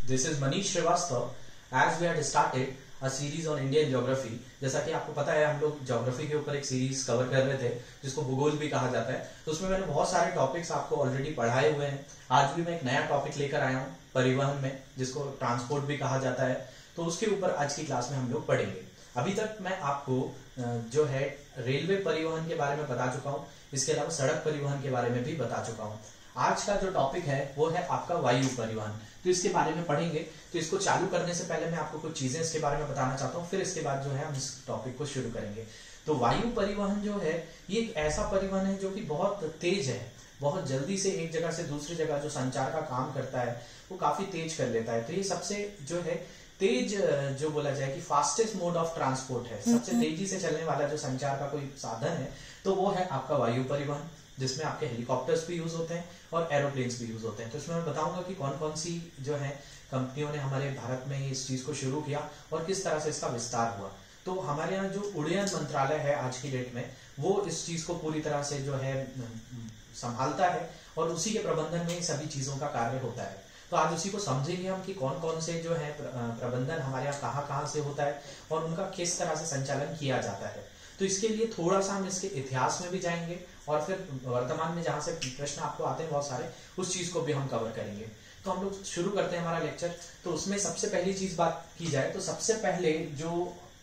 This is Manish Srivastava. As we had started a series on Indian geography, जैसा कि आपको पता है हम लोग ज्योग्राफी के ऊपर एक सीरीज कवर कर रहे थे जिसको भूगोल भी कहा जाता है। तो उसमें मैंने बहुत सारे टॉपिक्स आपको ऑलरेडी पढ़ाए हुए हैं। आज भी मैं एक नया टॉपिक लेकर आया हूँ परिवहन में, जिसको ट्रांसपोर्ट भी कहा जाता है। तो उसके ऊपर आज की क्लास में हम लोग पढ़ेंगे। अभी तक मैं आपको जो है रेलवे परिवहन के बारे में बता चुका हूँ, इसके अलावा सड़क परिवहन के बारे में भी बता चुका हूँ। आज का जो टॉपिक है वो है आपका वायु परिवहन। तो इसके बारे में पढ़ेंगे। तो इसको चालू करने से पहले मैं आपको कुछ चीजें इसके बारे में बताना चाहता हूँ, फिर इसके बाद जो है हम इस टॉपिक को शुरू करेंगे। तो वायु परिवहन जो है ये एक ऐसा परिवहन है जो कि बहुत तेज है, बहुत जल्दी से एक जगह से दूसरी जगह जो संचार का काम करता है वो काफी तेज कर लेता है। तो ये सबसे जो है तेज जो बोला जाए कि फास्टेस्ट मोड ऑफ ट्रांसपोर्ट है, सबसे तेजी से चलने वाला जो संचार का कोई साधन है तो वो है आपका वायु परिवहन, जिसमें आपके हेलीकॉप्टर्स भी यूज होते हैं और एरोप्लेन्स भी यूज होते हैं। तो इसमें मैं बताऊंगा कि कौन कौन सी जो है कंपनियों ने हमारे भारत में इस चीज को शुरू किया और किस तरह से इसका विस्तार हुआ। तो हमारे यहाँ जो उड्डयन मंत्रालय है आज की डेट में वो इस चीज को पूरी तरह से जो है संभालता है और उसी के प्रबंधन में सभी चीजों का कार्य होता है। तो आज उसी को समझेंगे हम कि कौन कौन से जो है प्रबंधन हमारे यहाँ कहाँ से होता है और उनका किस तरह से संचालन किया जाता है। तो इसके लिए थोड़ा सा हम इसके इतिहास में भी जाएंगे और फिर वर्तमान में जहां से प्रश्न आपको आते हैं बहुत सारे, उस चीज को भी हम कवर करेंगे। तो हम लोग शुरू करते हैं हमारा लेक्चर। तो उसमें सबसे पहली चीज बात की जाए तो सबसे पहले जो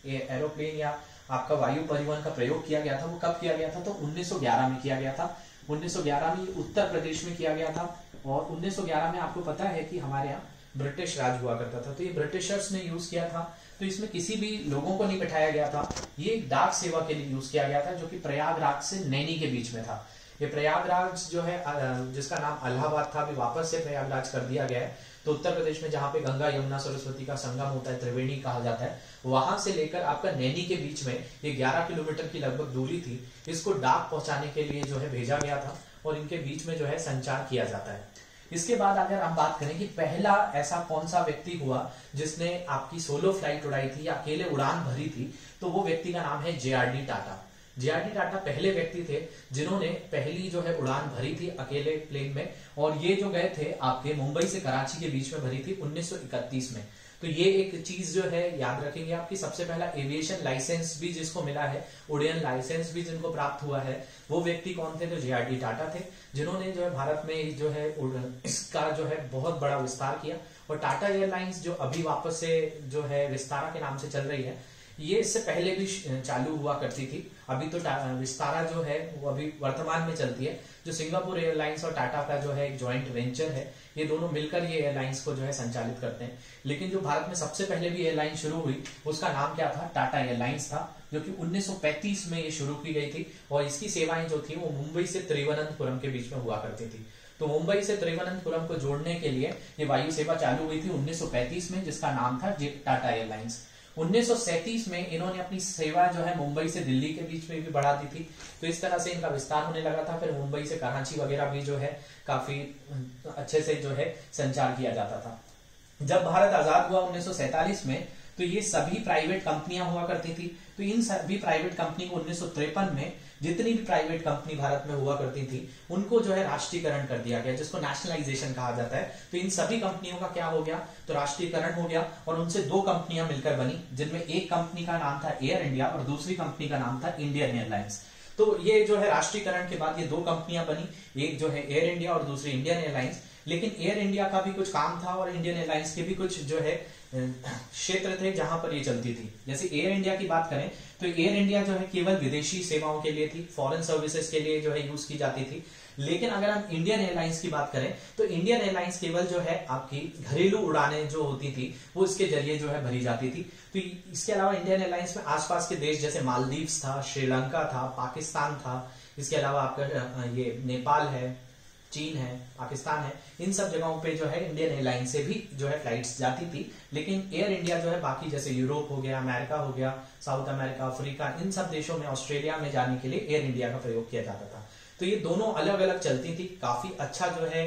एरोप्लेन या आपका वायु परिवहन का प्रयोग किया गया था वो कब किया गया था? तो 1911 में किया गया था। 1911 में उत्तर प्रदेश में किया गया था और 1911 में आपको पता है कि हमारे यहाँ ब्रिटिश राज हुआ करता था, तो ये ब्रिटिशर्स ने यूज किया था। तो इसमें किसी भी लोगों को नहीं बैठाया गया था, ये डाक सेवा के लिए यूज किया गया था, जो कि प्रयागराज से नैनी के बीच में था। ये प्रयागराज जो है जिसका नाम इलाहाबाद था, अभी वापस से प्रयागराज कर दिया गया है। तो उत्तर प्रदेश में जहां पे गंगा यमुना सरस्वती का संगम होता है, त्रिवेणी कहा जाता है, वहां से लेकर आपका नैनी के बीच में ये 11 किलोमीटर की लगभग दूरी थी। इसको डाक पहुंचाने के लिए जो है भेजा गया था और इनके बीच में जो है संचार किया जाता है। इसके बाद अगर हम बात करें कि पहला ऐसा कौन सा व्यक्ति हुआ जिसने आपकी सोलो फ्लाइट उड़ाई थी या अकेले उड़ान भरी थी, तो वो व्यक्ति का नाम है JRD टाटा। JRD टाटा पहले व्यक्ति थे जिन्होंने पहली जो है उड़ान भरी थी अकेले प्लेन में, और ये जो गए थे आपके मुंबई से कराची के बीच में भरी थी 1931 में। तो ये एक चीज जो है याद रखेंगे आपकी, सबसे पहला एविएशन लाइसेंस भी जिसको मिला है, उड़ान लाइसेंस भी जिनको प्राप्त हुआ है, वो व्यक्ति कौन थे? तो JRD टाटा थे, जिन्होंने जो है भारत में जो है इसका जो है बहुत बड़ा विस्तार किया। और टाटा एयरलाइंस जो अभी वापस से जो है विस्तारा के नाम से चल रही है, ये इससे पहले भी चालू हुआ करती थी। अभी तो विस्तारा जो है वो अभी वर्तमान में चलती है। जो सिंगापुर एयरलाइंस और टाटा का जो है एक जॉइंट वेंचर है, ये दोनों मिलकर ये एयरलाइंस को जो है संचालित करते हैं। लेकिन जो भारत में सबसे पहले भी एयरलाइन शुरू हुई उसका नाम क्या था? टाटा एयरलाइंस था, जो कि 1935 में ये शुरू की गई थी। और इसकी सेवाएं जो थी वो मुंबई से तिरुवनंतपुरम के बीच में हुआ करती थी। तो मुंबई से तिरुवनंतपुरम को जोड़ने के लिए ये वायु सेवा चालू हुई थी 1935 में, जिसका नाम था टाटा एयरलाइंस। 1937 में इन्होंने अपनी सेवा जो है मुंबई से दिल्ली के बीच में भी बढ़ा दी थी। तो इस तरह से इनका विस्तार होने लगा था। फिर मुंबई से कराची वगैरह भी जो है काफी अच्छे से जो है संचार किया जाता था। जब भारत आजाद हुआ 1947 में, तो ये सभी प्राइवेट कंपनियां हुआ करती थी। तो इन सभी प्राइवेट कंपनी को 1953 में जितनी भी प्राइवेट कंपनी भारत में हुआ करती थी उनको जो है राष्ट्रीयकरण कर दिया गया, जिसको नेशनलाइजेशन कहा जाता है। तो इन सभी कंपनियों का क्या हो गया? तो राष्ट्रीयकरण हो गया और उनसे दो कंपनियां मिलकर बनी, जिनमें एक कंपनी का नाम था एयर इंडिया और दूसरी कंपनी का नाम था इंडियन एयरलाइंस। तो ये जो है राष्ट्रीयकरण के बाद ये दो कंपनियां बनी, एक जो है एयर इंडिया और दूसरी इंडियन एयरलाइंस। लेकिन एयर इंडिया का भी कुछ काम था और इंडियन एयरलाइंस के भी कुछ जो है क्षेत्र थे जहां पर ये चलती थी। जैसे एयर इंडिया की बात करें तो एयर इंडिया जो है केवल विदेशी सेवाओं के लिए थी, फॉरेन सर्विसेज के लिए जो है यूज की जाती थी। लेकिन अगर हम इंडियन एयरलाइंस की बात करें तो इंडियन एयरलाइंस केवल जो है आपकी घरेलू उड़ानें जो होती थी वो इसके जरिए जो है भरी जाती थी। तो इसके अलावा इंडियन एयरलाइंस में आसपास के देश जैसे मालदीव्स था, श्रीलंका था, पाकिस्तान था, इसके अलावा आपका ये नेपाल है, चीन है, पाकिस्तान है, इन सब जगहों पे जो है इंडियन एयरलाइन से भी जो है फ्लाइट्स जाती थी। लेकिन एयर इंडिया जो है बाकी जैसे यूरोप हो गया, अमेरिका हो गया, साउथ अमेरिका, अफ्रीका, इन सब देशों में, ऑस्ट्रेलिया में जाने के लिए एयर इंडिया का प्रयोग किया जाता था। तो ये दोनों अलग अलग चलती थी, काफी अच्छा जो है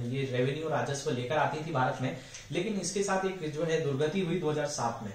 ये रेवेन्यू राजस्व लेकर आती थी भारत में। लेकिन इसके साथ एक जो है दुर्गति हुई 2007 में।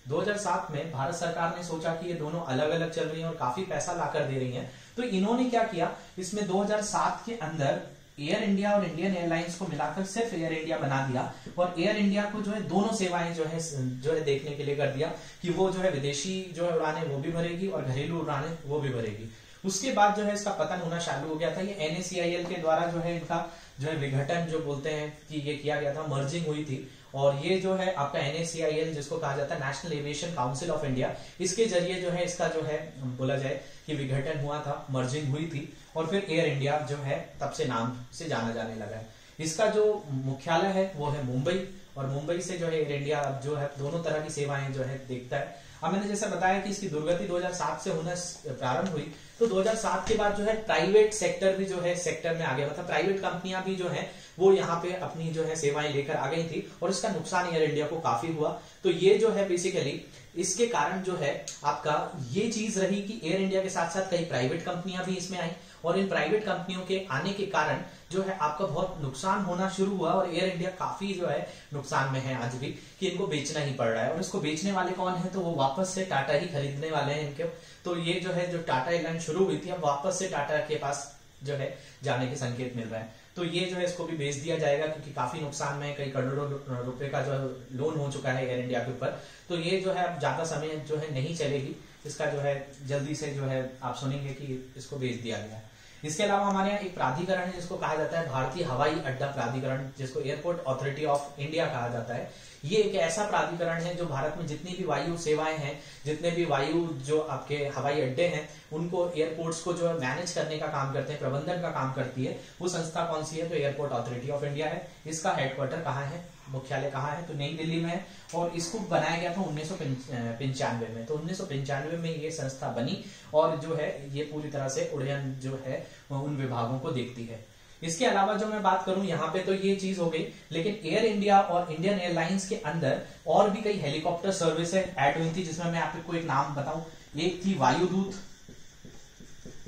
2007 में भारत सरकार ने सोचा कि ये दोनों अलग अलग चल रही हैं और काफी पैसा लाकर दे रही हैं। तो इन्होंने क्या किया, इसमें 2007 के अंदर एयर इंडिया और इंडियन एयरलाइंस को मिलाकर सिर्फ एयर इंडिया बना दिया और एयर इंडिया को जो है दोनों सेवाएं जो है देखने के लिए कर दिया कि वो जो है विदेशी जो है उड़ानें वो भी भरेगी और घरेलू उड़ानें वो भी भरेगी। उसके बाद जो है इसका पतन होना चालू हो गया था। ये NACIL के द्वारा जो है इनका जो है विघटन जो बोलते हैं कि ये किया गया था, मर्जिंग हुई थी। और ये जो है आपका NACIL जिसको कहा जाता है national aviation council of India, इसके जरिए जो है इसका जो है बोला जाए कि विघटन हुआ था, मर्जिंग हुई थी और फिर एयर इंडिया जो है तब से नाम से जाना जाने लगा है। इसका जो मुख्यालय है वो है मुंबई और मुंबई से जो है एयर इंडिया अब जो है दोनों तरह की सेवाएं जो है देखता है। अब मैंने जैसा बताया कि इसकी दुर्गति 2007 से होना प्रारंभ हुई, तो 2007 के बाद जो है प्राइवेट सेक्टर भी जो है सेक्टर में आ गया, मतलब प्राइवेट कंपनियां भी जो है वो यहाँ पे अपनी जो है सेवाएं लेकर आ गई थी और इसका नुकसान एयर इंडिया को काफी हुआ। तो ये जो है बेसिकली इसके कारण जो है आपका ये चीज रही कि एयर इंडिया के साथ साथ कई प्राइवेट कंपनियां भी इसमें आई और इन प्राइवेट कंपनियों के आने के कारण जो है आपका बहुत नुकसान होना शुरू हुआ और एयर इंडिया काफी जो है नुकसान में है आज भी कि इनको बेचना ही पड़ रहा है। और इसको बेचने वाले कौन है, तो वो वापस से टाटा ही खरीदने वाले हैं इनके। तो ये जो है जो टाटा एयरलाइन शुरू हुई थी अब वापस से टाटा के पास जो है जाने के संकेत मिल रहे हैं। तो ये जो है इसको भी बेच दिया जाएगा क्योंकि काफी नुकसान में, कई करोड़ों रुपए का जो लोन हो चुका है एयर इंडिया के ऊपर। तो ये जो है अब ज्यादा समय जो है नहीं चलेगी, इसका जो है जल्दी से जो है आप सुनेंगे कि इसको बेच दिया गया है। इसके अलावा हमारे यहाँ एक प्राधिकरण है जिसको कहा जाता है भारतीय हवाई अड्डा प्राधिकरण, जिसको एयरपोर्ट अथॉरिटी ऑफ इंडिया कहा जाता है। ये एक ऐसा प्राधिकरण है जो भारत में जितनी भी वायु सेवाएं हैं, जितने भी वायु जो आपके हवाई अड्डे हैं, उनको एयरपोर्ट्स को जो है मैनेज करने का काम करते हैं, प्रबंधन का काम करती है। वो संस्था कौन सी है, तो एयरपोर्ट अथॉरिटी ऑफ इंडिया है। इसका हेडक्वार्टर कहाँ है, मुख्यालय कहाँ है, तो नई दिल्ली में है और इसको बनाया गया था 1995 में। तो 1995 में ये संस्था बनी और जो है ये पूरी तरह से उड़ान जो है उन विभागों को देखती है। इसके अलावा जो मैं बात करूं यहाँ पे तो ये चीज हो गई, लेकिन एयर इंडिया और इंडियन एयरलाइंस के अंदर और भी कई हेलीकॉप्टर सर्विसेज ऐड हुई थी, जिसमें मैं आपको एक नाम बताऊं। एक थी वायुदूत,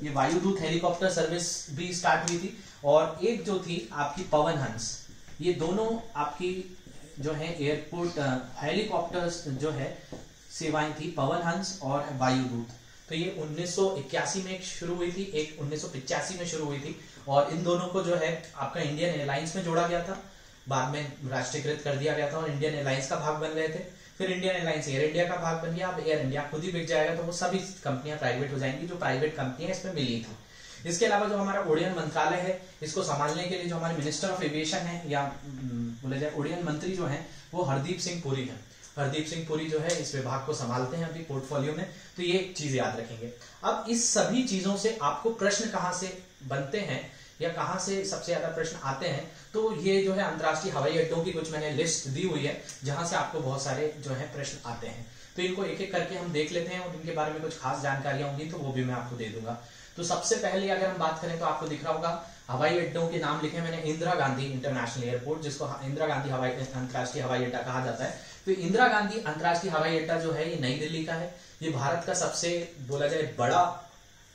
ये वायुदूत हेलीकॉप्टर सर्विस भी स्टार्ट हुई थी और एक जो थी आपकी पवन हंस। ये दोनों आपकी जो है एयरपोर्ट हेलीकॉप्टर्स जो है सेवाएं थी, पवन हंस और वायुदूत। तो ये 1981 में शुरू हुई थी, एक 1985 में शुरू हुई थी और इन दोनों को जो है आपका इंडियन एयरलाइंस में जोड़ा गया था, बाद में राष्ट्रीयकृत कर दिया गया था और इंडियन एयरलाइंस का भाग बन रहे थे। फिर इंडियन एयरलाइंस एयर इंडिया का भाग बन गया। अब एयर इंडिया खुद ही बिक जाएगा तो वो सभी कंपनियां प्राइवेट हो जाएंगी जो प्राइवेट कंपनियां इसमें मिली थी। इसके अलावा जो हमारा उड़ान मंत्रालय है, इसको संभालने के लिए जो हमारे मिनिस्टर ऑफ एविएशन है या बोले जाए उड़ान मंत्री जो है वो हरदीप सिंह पुरी है। हरदीप सिंह पुरी जो है इस विभाग को संभालते हैं अपनी पोर्टफोलियो में। तो ये चीज याद रखेंगे। अब इस सभी चीजों से आपको प्रश्न कहां से बनते हैं या कहां से सबसे ज्यादा प्रश्न आते हैं, तो ये जो है अंतर्राष्ट्रीय हवाई अड्डों की कुछ मैंने लिस्ट दी हुई है जहां से आपको बहुत सारे जो है प्रश्न आते हैं। तो इनको एक एक करके हम देख लेते हैं और इनके बारे में कुछ खास जानकारियां होंगी तो वो भी मैं आपको दे दूंगा। तो सबसे पहले अगर हम बात करें तो आपको दिख रहा होगा हवाई अड्डों के नाम लिखे मैंने, इंदिरा गांधी इंटरनेशनल एयरपोर्ट, जिसको इंदिरा गांधी अंतर्राष्ट्रीय हवाई अड्डा कहा जाता है। तो इंदिरा गांधी अंतर्राष्ट्रीय हवाई अड्डा जो है ये नई दिल्ली का है। ये भारत का सबसे बोला जाए बड़ा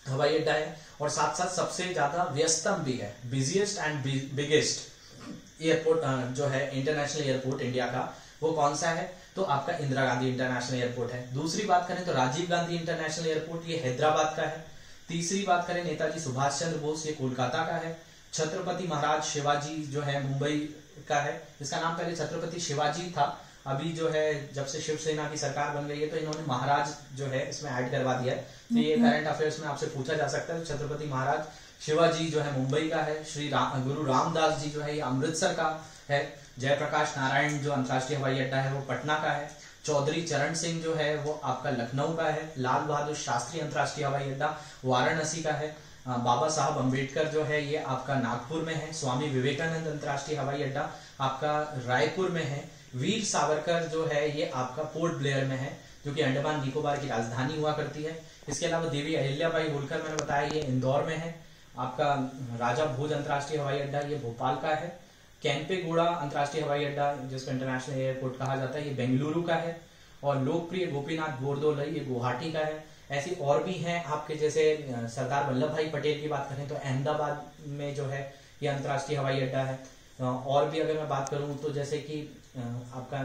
हवाई अड्डा है और साथ साथ सबसे ज्यादा व्यस्तम भी है, बिजिएस्ट एंड बिगेस्ट एयरपोर्ट जो है इंटरनेशनल एयरपोर्ट इंडिया का, वो कौन सा है, तो आपका इंदिरा गांधी इंटरनेशनल एयरपोर्ट है। दूसरी बात करें तो राजीव गांधी इंटरनेशनल एयरपोर्ट, ये हैदराबाद का है। तीसरी बात करें नेताजी सुभाष चंद्र बोस, ये कोलकाता का है। छत्रपति महाराज शिवाजी जो है मुंबई का है। इसका नाम पहले छत्रपति शिवाजी था, अभी जो है जब से शिवसेना की सरकार बन गई है तो इन्होंने महाराज जो है इसमें ऐड करवा दिया है। तो ये करंट अफेयर्स में आपसे पूछा जा सकता है। छत्रपति महाराज शिवाजी जो है मुंबई का है। गुरु रामदास जी जो है ये अमृतसर का है। जयप्रकाश नारायण जो अंतर्राष्ट्रीय हवाई अड्डा है वो पटना का है। चौधरी चरण सिंह जो है वो आपका लखनऊ का है। लाल बहादुर शास्त्री अंतर्राष्ट्रीय हवाई अड्डा वाराणसी का है। बाबा साहब अंबेडकर जो है ये आपका नागपुर में है। स्वामी विवेकानंद अंतर्राष्ट्रीय हवाई अड्डा आपका रायपुर में है। वीर सावरकर जो है ये आपका पोर्ट ब्लेयर में है, जो कि अंडमान निकोबार की राजधानी हुआ करती है। इसके अलावा देवी अहिल्याबाई होलकर मैंने बताया ये इंदौर में है। आपका राजा भोज अंतर्राष्ट्रीय हवाई अड्डा ये भोपाल का है। कैंपेगौड़ा अंतर्राष्ट्रीय हवाई अड्डा जिसको इंटरनेशनल एयरपोर्ट कहा जाता है ये बेंगलुरु का है। और लोकप्रिय गोपीनाथ बोरदोलई ये गुवाहाटी का है। ऐसी और भी हैं आपके, जैसे सरदार वल्लभ भाई पटेल की बात करें तो अहमदाबाद में जो है ये अंतर्राष्ट्रीय हवाई अड्डा है। और भी अगर मैं बात करूं तो जैसे कि आपका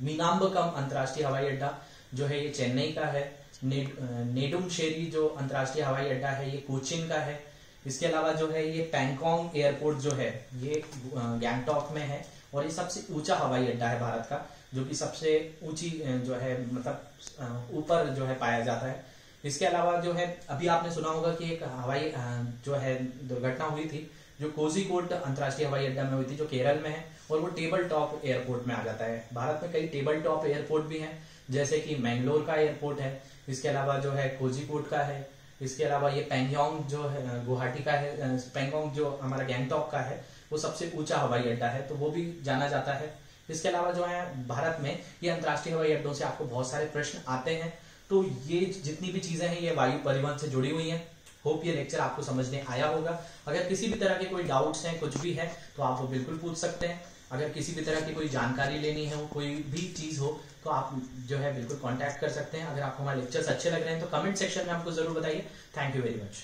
मीनाम्बकम अंतर्राष्ट्रीय हवाई अड्डा जो है ये चेन्नई का है। नेडुमशेरी जो अंतर्राष्ट्रीय हवाई अड्डा है ये कोचिन का है। इसके अलावा जो है ये पैंगोंग एयरपोर्ट जो है ये गैंगटॉक में है और ये सबसे ऊंचा हवाई अड्डा है भारत का, जो कि सबसे ऊंची जो है मतलब ऊपर जो है पाया जाता है। इसके अलावा जो है अभी आपने सुना होगा कि एक हवाई जो है दुर्घटना हुई थी जो कोझिकोड अंतर्राष्ट्रीय हवाई अड्डा में हुई थी, जो केरल में है, और वो टेबल टॉप एयरपोर्ट में आ जाता है। भारत में कई टेबल टॉप एयरपोर्ट भी हैं, जैसे कि मैंगलोर का एयरपोर्ट है, इसके अलावा जो है कोझिकोड का है, इसके अलावा ये पैंगोंग जो है गुवाहाटी का है, पैंगोंग जो हमारा गैंगटॉक का है वो सबसे ऊंचा हवाई अड्डा है, तो वो भी जाना जाता है। इसके अलावा जो है भारत में ये अंतर्राष्ट्रीय हवाई अड्डों से आपको बहुत सारे प्रश्न आते हैं, तो ये जितनी भी चीजें हैं ये वायु परिवहन से जुड़ी हुई हैं। होप ये लेक्चर आपको समझने आया होगा। अगर किसी भी तरह के कोई डाउट्स हैं, कुछ भी है, तो आप वो बिल्कुल पूछ सकते हैं। अगर किसी भी तरह की कोई जानकारी लेनी है, कोई भी चीज हो, तो आप जो है बिल्कुल कांटेक्ट कर सकते हैं। अगर आपको हमारे लेक्चर्स अच्छे लग रहे हैं तो कमेंट सेक्शन में हमको जरूर बताइए। Thank you very much.